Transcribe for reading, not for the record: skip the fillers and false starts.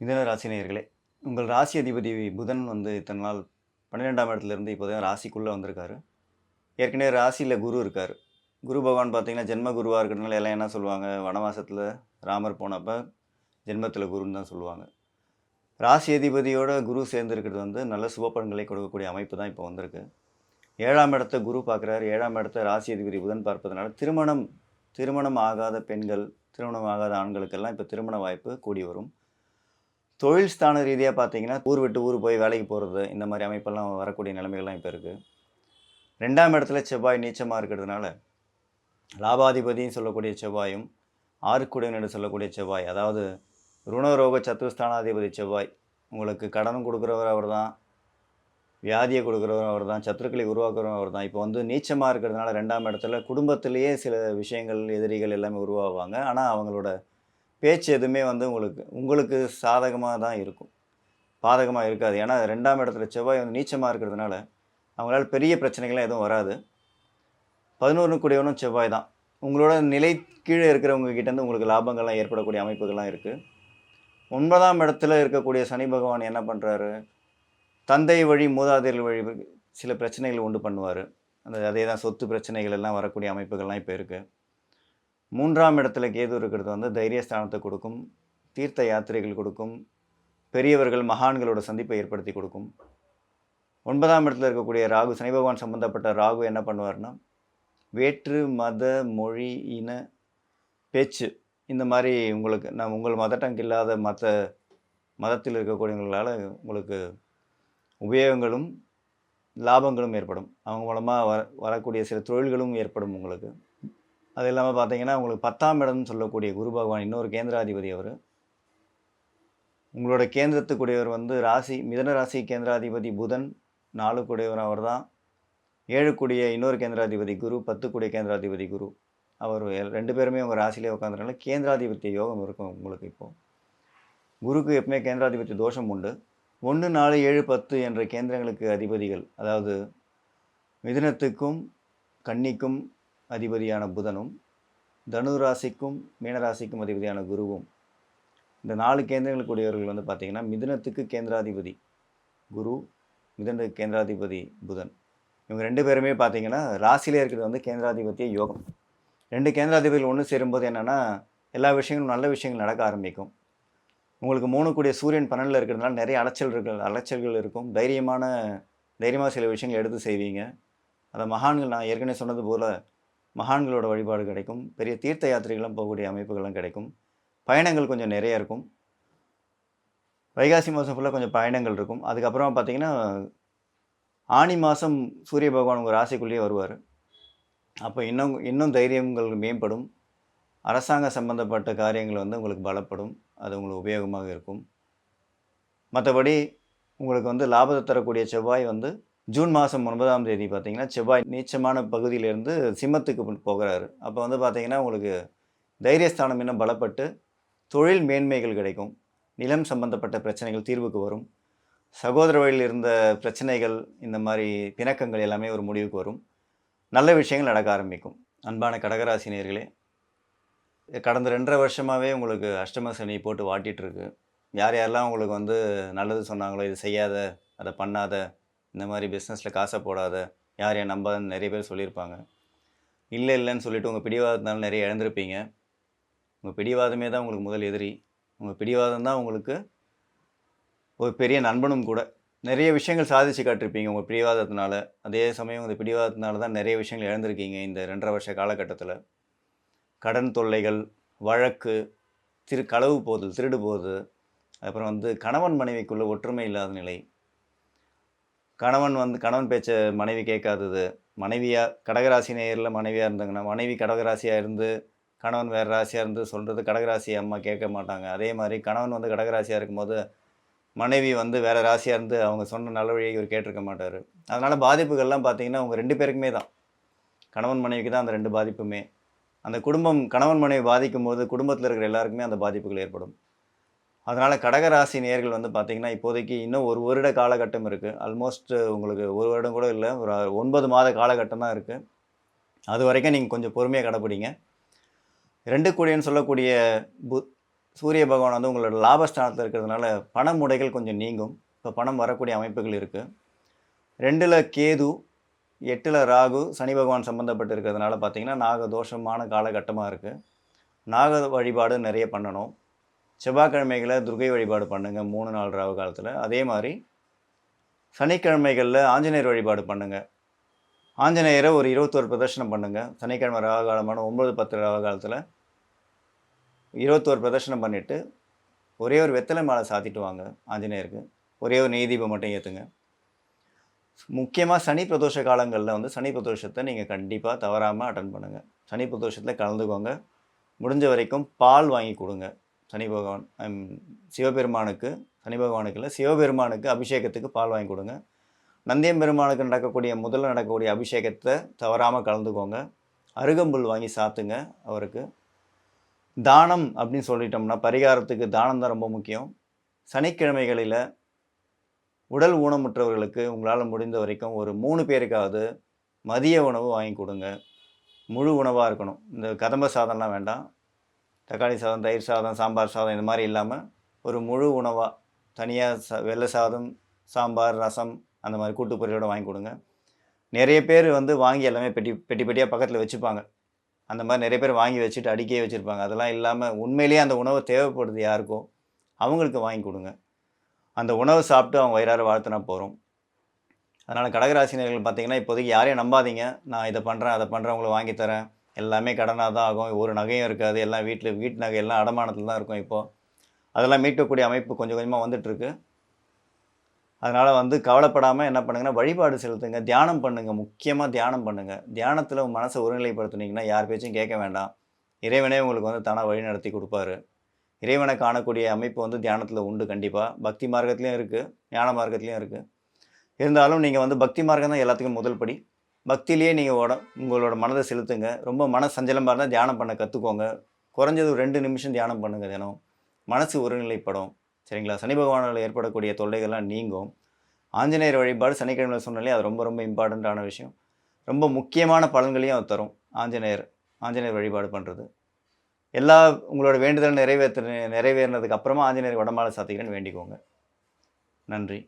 மிதுன ராசி நேயர்களே, உங்கள் ராசி அதிபதி புதன் வந்து இத்தன நாள் 12ஆம் இடத்துலேருந்து இப்போ தான் ராசிக்குள்ள வந்திருக்காரு. ஏற்கனவே ராசியில குரு இருக்காரு. குரு பகவான் பார்த்தீங்கன்னா, ஜென்ம குருவா இருக்கிறதுனால எல்லாம் என்ன சொல்லுவாங்க, வனவாசத்தில ராமர் போனப்ப ஜென்மத்தில குருன்னு தான் சொல்லுவாங்க. ராசி அதிபதியோட குரு சேர்ந்திருக்கிறது வந்து நல்ல சுப பலன்களை கொடுக்கக்கூடிய அமைப்பு தான் இப்போ வந்திருக்கு. 7ஆம் இடத்த குரு பார்க்குறாரு. 7ஆம் இடத்த ராசி அதிபதி புதன் பார்ப்பதனால திருமணம் திருமணம் ஆகாத பெண்கள், திருமணம் ஆகாத ஆண்களுக்கெல்லாம் இப்போ திருமண வாய்ப்பு கூடி வரும். தொழில் ஸ்தான ரீதியா பார்த்தீங்கன்னா, ஊர் விட்டு ஊர் போய் வேலைக்கு போறது, இந்த மாரி அமைப்பெல்லாம் வரக்கூடிய நிலைமைகள்லாம் இப்ப இருக்கு. 2ஆம் இடத்துல செவ்வாய் நீச்சமா இருக்கிறதுனால, லாபாதிபதின்னு சொல்லக்கூடிய செவ்வாயும், 6க்கு கூடியவன் என்று சொல்லக்கூடிய செவ்வாய், அதாவது ருணரோக சத்துருஸ்தானாதிபதி செவ்வாய், உங்களுக்கு கடனும் குடுக்குறவர் அவர்தான், வியாதிய குடுக்குறவரும் அவர்தான், சத்துருக்களை உருவாக்குறவரும் அவர்தான். இப்போ வந்து நீச்சமா இருக்கிறதுனால 2ஆம் இடத்துல குடும்பத்திலேயே சில விஷயங்கள், எதிரிகள் எல்லாமே உருவாவாங்க. ஆனா, அவங்களோட பேச்சு எதுவுமே வந்து உங்களுக்கு உங்களுக்கு சாதகமா தான் இருக்கும். பாதகமா இருக்காது. ஏன்னா 2ஆம் இடத்துல செவ்வாய் வந்து நீச்சமா இருக்கிறதுனால, அவங்களால பெரிய பிரச்சனைகள்லாம் எதுவும் வராது. 11 கூடியவனும் செவ்வாய் தான். உங்களோட நிலை கீழ இருக்கிறவங்க கிட்டேருந்து உங்களுக்கு லாபங்கள்லாம் ஏற்படக்கூடிய அமைப்புகள்லாம் இருக்கு. 9ஆம் இடத்துல இருக்கக்கூடிய சனி பகவான் என்ன பண்றாரு, தந்தை வழி, மூதாதையர்கள் வழி சில பிரச்சனைகள உண்டு பண்ணுவாரு. அதே தான் சொத்து பிரச்சனைகள் எல்லாம் வரக்கூடிய அமைப்புகள்லாம் இப்ப இருக்கு. 3ஆம் இடத்துல கேது இருக்கிறது வந்து தைரியஸ்தானத்த கொடுக்கும், தீர்த்த யாத்திரைகள் கொடுக்கும், பெரியவர்கள், மகான்களோட சந்திப்பை ஏற்படுத்தி கொடுக்கும். 9ஆம் இடத்துல இருக்கக்கூடிய ராகு, சனி பகவான் சம்பந்தப்பட்ட ராகு என்ன பண்ணுவார்ன்னா, வேற்று மத, மொழி, இன, பேச்சு இந்த மாரி உங்களுக்கு உங்கள் மதர் டங் இல்லாத மதத்தில் இருக்கக்கூடியவங்களால உங்களுக்கு உபயோகங்களும், லாபங்களும் ஏற்படும். அவங்க மூலமா வரக்கூடிய சில தொழில்களும் ஏற்படும் உங்களுக்கு. அது இல்லாம பார்த்தீங்கன்னா, உங்களுக்கு 10ஆம் இடம்னு சொல்லக்கூடிய குரு பகவான் இன்னொரு கேந்திராதிபதி அவரு. உங்களோட கேந்திரத்துக்குடையவர் வந்து மிதுன ராசி கேந்திராதிபதி புதன், 4 கூடியவர் அவர்தான். 7 கூடிய இன்னொரு கேந்திராதிபதி குரு, 10 கூடிய கேந்திராதிபதி குரு. அவர் 2 பேருமே உங்க ராசியிலே உட்கார்ந்ததுனால கேந்திராதிபத்திய யோகம் இருக்கும் உங்களுக்கு இப்போ. குருக்கு எப்பவுமே கேந்திராதிபத்திய தோஷம் உண்டு. 1, 4, 7, 10 என்ற கேந்திரங்களுக்கு அதிபதிகள், அதாவது மிதுனத்துக்கும், கன்னிக்கும் அதிபதியான புதனும், தனு ராசிக்கும், மீன ராசிக்கும் அதிபதியான குருவும், இந்த 4 கேந்திரங்களுக்கு உடையவர்கள் வந்து பார்த்தீங்கன்னா, மிதுனத்துக்கு கேந்திராதிபதி குரு, மிதுனத்துக்கு கேந்திராதிபதி புதன். இவங்க 2 பேருமே பார்த்தீங்கன்னா, ராசியிலே இருக்கிறது வந்து கேந்திராதிபத்திய யோகம். 2 கேந்திராதிபதிகள் ஒண்ணு சேரும்போது என்னன்னா, எல்லா விஷயங்களும் நல்ல விஷயங்கள் நடக்க ஆரம்பிக்கும். உங்களுக்கு 3 கூடிய சூரியன் 12ல இருக்கிறதுனால நெறைய அலைச்சல்கள் இருக்கும். தைரியமா சில விஷயங்கள எடுத்து செய்வீங்க. அந்த மகான்கள் நான் ஏற்கனவே சொன்னது போல, மகான்களோட வழிபாடு கிடைக்கும். பெரிய தீர்த்த யாத்திரைகள்லாம் போகக்கூடிய அமைப்புகள்லாம் கிடைக்கும். பயணங்கள் கொஞ்சம் நெறைய இருக்கும். வைகாசி மாதம் ஃபுல்லா கொஞ்சம் பயணங்கள் இருக்கும். அதுக்கப்புறம் பார்த்தீங்கன்னா, ஆனி மாசம் சூரிய பகவான் உங்க ராசிக்குள்ளேயே வருவாரு. அப்ப இன்னும் இன்னும் தைரியங்கள் மேம்படும். அரசாங்க சம்பந்தப்பட்ட காரியங்கள் வந்து உங்களுக்கு பலப்படும். அது உங்களுக்கு உபயோகமாக இருக்கும். மத்தபடி உங்களுக்கு வந்து லாபத்த தரக்கூடிய செவ்வாய் வந்து ஜூன் மாதம் 9ஆம் தேதி பார்த்தீங்கன்னா, செவ்வாய் நீச்சமான பகுதியிலிருந்து சிம்மத்துக்கு போகுறாரு. அப்ப வந்து பார்த்தீங்கன்னா, உங்களுக்கு தைரியஸ்தானம் இன்னும் பலப்பட்டு, தொழில் மேன்மைகள் கிடைக்கும். நிலம் சம்பந்தப்பட்ட பிரச்சனைகள் தீர்வுக்கு வரும். சகோதர வழியில் இருந்த பிரச்சனைகள், இந்த மாரி பிணக்கங்கள் எல்லாமே ஒரு முடிவுக்கு வரும். நல்ல விஷயங்கள் நடக்க ஆரம்பிக்கும். அன்பான கடகராசி நேயர்களே, கடந்த 2 1/2 வருஷமாவே உங்களுக்கு அஷ்டம சனி போட்டு வாட்டிட்டு இருக்கு. யாரெல்லாம் உங்களுக்கு வந்து நல்லது சொன்னாங்களோ, "இத செய்யாத, அத பண்ணாத, இந்த மாரி பிசினஸ்ல காச போடாத, யாரையும் நம்பாதன்னு" நெறைய பேர் சொல்லியிருப்பாங்க. இல்லன்னு சொல்லிட்டு உங்க பிடிவாதத்தினால நெறைய இழந்திருப்பீங்க. உங்க பிடிவாதமே தான் உங்களுக்கு முதல் எதிரி. உங்க பிடிவாதம் தான் உங்களுக்கு ஒரு பெரிய நண்பனும் கூட. நெறைய விஷயங்கள் சாதிச்சு காட்டியிருப்பீங்க உங்க பிடிவாதத்தினால. அதே சமயம் இந்த பிடிவாதத்தினால தான் நெறைய விஷயங்கள் இழந்திருக்கீங்க இந்த 2 1/2 வருஷ காலகட்டத்தில. கடன் தொல்லைகள், வழக்கு, களவு போதல், திருடு போது, அப்புறம் வந்து கணவன் மனைவிக்குள்ள ஒற்றுமை இல்லாத நிலை. கணவன் பேச்ச மனைவி கேட்காதது. கடகராசி நேயர்ல மனைவியா இருந்தாங்கன்னா, மனைவி கடகராசியா இருந்து, கணவன் வேற ராசியா இருந்து சொல்றது கடகராசி அம்மா கேட்க மாட்டாங்க. அதே மாரி கணவன் வந்து கடகராசியா இருக்கும்போது, மனைவி வந்து வேற ராசியா இருந்து அவங்க சொன்ன நல்ல வழிய இவர் கேட்டிருக்க மாட்டாரு. அதனால பாதிப்புகள்லாம் பார்த்தீங்கன்னா, உங்க 2 பேருக்குமே தான். கணவன் மனைவிக்கு தான் அந்த 2 பாதிப்புமே. அந்த குடும்பம் கணவன் மனைவி பாதிக்கும்போது, குடும்பத்தில இருக்கிற எல்லாருக்குமே அந்த பாதிப்புகள் ஏற்படும். அதனால கடகராசி நேயர்கள் வந்து பார்த்தீங்கன்னா, இப்போதைக்கு இன்னும் 1 வருட காலகட்டம் இருக்கு. ஆல்மோஸ்ட் உங்களுக்கு 1 வருடம் கூட இல்ல. ஒரு 9 மாத காலகட்டம் தான் இருக்கு. அதுவரைக்கும் நீங்க கொஞ்சம் பொறுமையா கடைப்பிடிங்க. 2 கூடியன்னு சொல்லக்கூடிய பு சூரிய பகவான் வந்து உங்களோட லாபஸ்தானத்தில் இருக்கிறதுனால பண முடைகள் கொஞ்சம் நீங்கும். இப்போ பணம் வரக்கூடிய அமைப்புகள் இருக்குது. 2ல் கேது, 8ல் ராகு, சனி பகவான் சம்மந்தப்பட்டு இருக்கிறதுனால பார்த்தீங்கன்னா நாக தோஷமான காலகட்டமாக இருக்குது. நாக வழிபாடு நிறைய பண்ணணும். செவ்வாய்க்கிழமைகளில் துர்கை வழிபாடு பண்ணுங்கள் 3 நாள் ராகு காலத்தில். அதே மாதிரி சனிக்கிழமைகளில் ஆஞ்சநேயர் வழிபாடு பண்ணுங்கள். ஆஞ்சநேயரை ஒரு 21 பிரதர்ஷனம் பண்ணுங்கள். சனிக்கிழமை ராகு காலமான 9, 10 ராகு காலத்தில் 21 பிரதர்ஷனம் பண்ணிவிட்டு ஒரே ஒரு வெத்தலை மாலை சாத்திட்டு வாங்க ஆஞ்சநேயருக்கு. ஒரே ஒரு நெய் தீபம் மட்டும் ஏற்றுங்க. முக்கியமாக சனி பிரதோஷ காலங்களில் வந்து சனி பிரதோஷத்தை நீங்கள் கண்டிப்பாக தவறாமல் அட்டன் பண்ணுங்கள். சனி பிரதோஷத்தில் கலந்துக்கோங்க. முடிஞ்ச வரைக்கும் பால் வாங்கி கொடுங்க. சனி பகவான் சிவபெருமானுக்கு, சனி பகவானுக்கு இல்லை, சிவபெருமானுக்கு அபிஷேகத்துக்கு பால் வாங்கி கொடுங்க. நந்தியம் பெருமானுக்கு நடக்கக்கூடிய முதல்ல நடக்கக்கூடிய அபிஷேகத்தை தவறாமல் கலந்துக்கோங்க. அருகம்புல் வாங்கி சாத்துங்க அவருக்கு. தானம் அப்படின்னு சொல்லிட்டோம்னா பரிகாரத்துக்கு தானம் தான் ரொம்ப முக்கியம். சனிக்கிழமைகளில் உடல் ஊனமுற்றவர்களுக்கு உங்களால் முடிந்த வரைக்கும் ஒரு 3 பேருக்காவது மதிய உணவு வாங்கி கொடுங்க. முழு உணவாக இருக்கணும். இந்த கதம்ப சாதம்லாம் வேண்டாம். தக்காளி சாதம், தயிர் சாதம், சாம்பார் சாதம் இந்த மாதிரி இல்லாமல் ஒரு முழு உணவாக தனியாக வெள்ளை சாதம், சாம்பார், ரசம் அந்த மாதிரி கூட்டு பொரியலோடு வாங்கி கொடுங்க. நிறைய பேர் வந்து வாங்கி எல்லாமே பெட்டியாக பக்கத்தில் வச்சுப்பாங்க. அந்த மாதிரி நிறைய பேர் வாங்கி வச்சுட்டு அடுக்கியே வச்சுருப்பாங்க. அதெல்லாம் இல்லாமல் உண்மையிலேயே அந்த உணவு தேவைப்படுது யாருக்கோ அவங்களுக்கு வாங்கி கொடுங்க. அந்த உணவை சாப்பிட்டு அவங்க வயிறார வாழ்த்துனா போகிறோம். அதனால் கடகராசினியர்கள் பார்த்திங்கன்னா இப்போதைக்கு யாரையும் நம்பாதீங்க. நான் இதை பண்ணுறேன் அதை பண்ணுறேன் உங்களுக்கு வாங்கி தரேன், எல்லாமே கடனாக தான் ஆகும், ஒரு நகையும் இருக்காது, எல்லாம் வீட்டு நகை எல்லாம் அடமானத்தில் தான் இருக்கும். இப்போது அதெல்லாம் மீட்கக்கூடிய அமைப்பு கொஞ்சம் கொஞ்சமாக வந்துட்டுருக்கு. அதனால் வந்து கவலைப்படாமல் என்ன பண்ணுங்கன்னா வழிபாடு செலுத்துங்க, தியானம் பண்ணுங்கள். முக்கியமாக தியானம் பண்ணுங்கள். தியானத்தில் உங்கள் மனசை ஒருநிலைப்படுத்துனீங்கன்னா யார் பேச்சும் கேட்க வேண்டாம். இறைவனே உங்களுக்கு வந்து தானாக வழி நடத்தி கொடுப்பாரு. இறைவனை காணக்கூடிய அமைப்பு வந்து தியானத்தில் உண்டு. கண்டிப்பாக பக்தி மார்க்கத்துலேயும் இருக்குது, ஞான மார்க்கத்துலேயும் இருக்குது. இருந்தாலும் நீங்கள் வந்து பக்தி மார்க்கம் தான் எல்லாத்துக்கும் முதல் படி. பக்தியிலேயே நீங்கள் உங்களோட மனதை செலுத்துங்க. ரொம்ப மன சஞ்சலமாக இருந்தால் தியானம் பண்ண கற்றுக்கோங்க. குறைஞ்சது ஒரு 2 நிமிஷம் தியானம் பண்ணுங்கள் தினம். மனசு ஒருநிலைப்படும். சரிங்களா? சனி பகவானால் ஏற்படக்கூடிய தொல்லைகள்லாம் நீங்கும். ஆஞ்சநேயர் வழிபாடு சனிக்கிழமை சொன்னாலே அது ரொம்ப ரொம்ப இம்பார்ட்டண்ட்டான விஷயம். ரொம்ப முக்கியமான பலன்களையும் அது தரும். ஆஞ்சநேயர் வழிபாடு பண்ணுறது எல்லா உங்களோட வேண்டுதல் நிறைவேறினதுக்கு அப்புறமா ஆஞ்சநேயர் வடமாலை சாத்திக்கிறேன்னு வேண்டிக்கோங்க. நன்றி.